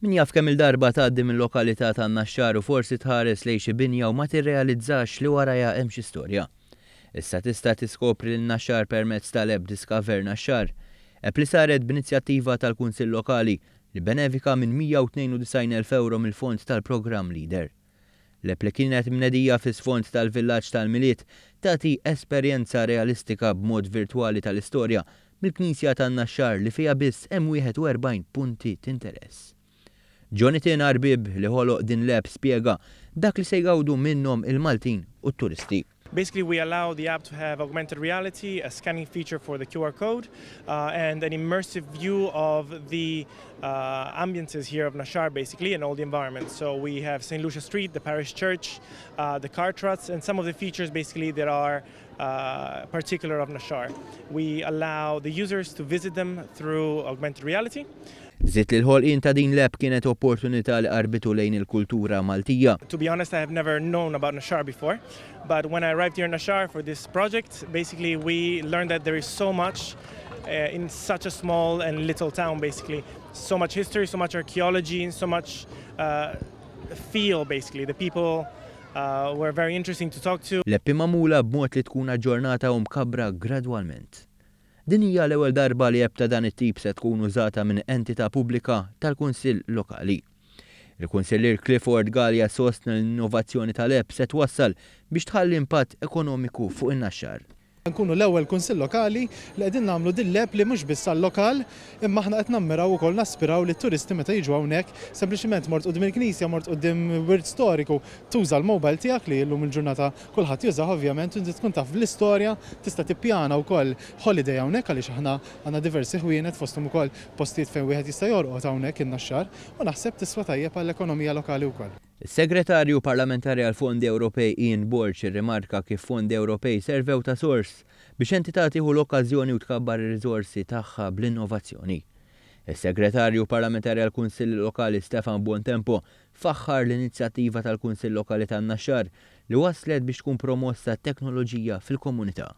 Min jaf kemm il-darba tgħaddi mill-lokalità tan-Naxxar u forsi tħares lejn xi binja u ma tirrealizzax li warajha hemm xi storja. Issa tista' tiskopri lin-Naxxar permezz tal-app Discover Naxxar, app li saret b'inizjattiva tal-Kunsill Lokali li benefika minn €192,000 mill-fond tal-programm Leader. L-app li kienet mnedija fis-sfond tal-Villaġġ tal-Miliet tagħti esperjenza realistika b'mod virtwali tal-istorja mill-Knisja tan-Naxxar li fiha biss hemm 41 punti t'interess. Jonathan Arbib li ħoloq din l-app spjega dak li se jgawdu minnhom il-Maltin u t-turisti. Basically, we allow the app to have augmented reality, a scanning feature for the QR code, and an immersive view of the ambiences here of Naxxar, basically, and all the environment. So we have St. Lucia Street, the parish church, the car trots, and some of the features, basically, that are particular of Naxxar. We allow the users to visit them through augmented reality. Żied li l-ħolqien ta' din l-app kienet opportunità li qarbitu lejn il-kultura Maltija. To be honest, I have never known about Naxxar before, but when I arrived here in Naxxar for this project, basically we learned that there is so much in such a small and little town, basically. So much history, so much archaeology, and so much feel, basically. The people were very interesting to talk to. L-app magħmula b'mod li tkun aġġornata u mkabbra gradwalment. Din hija l-ewwel darba li app ta' dan it-tip se tkun użata minn entità pubblika tal-Kunsill Lokali. Il-Kunsillier Clifford Gallia sostna l-innovazzjoni tal-app se twassal biex tħalli impatt ekonomiku fuq in-Naxxar. Nkunu l-ewwel kunsill lokali li qegħdin nagħmlu din l-app li mhux biss għall-lokal, imma aħna qed nammiraw ukoll naspiraw li t-turisti meta jiġu hawnhekk sempliċiment mort quddiem il-Knisja, mort quddiem wirt storiku, tuża l-mobile tiegħek li llum il-ġurnata kulħadd jużah ovvjament, inti tkun taf l-istorja, tista' tippjana wkoll holiday hawnhekk għaliex aħna għandna diversi ħwienet fosthom ukoll postijiet fejn wieħed jista' jorqod hawnhekk in-Naxxar u naħseb tiswa tajjeb għall-ekonomija lokali wkoll. Is-Segretarju Parlamentari għal Fondi Ewropej Ian Borch irrimarka kif fondi Ewropej servew ta' sors biex entità tieħu l-okkażjoni u tkabbar ir-riżorsi tagħha bl-innovazzjoni. Is-Segretarju Parlamentari għal Kunsill Lokali Stefan Bontempo faħħar l-inizjattiva tal-Kunsill Lokali tan-Naxxar li waslet biex tkun promossa t-teknoloġija fil-komunità.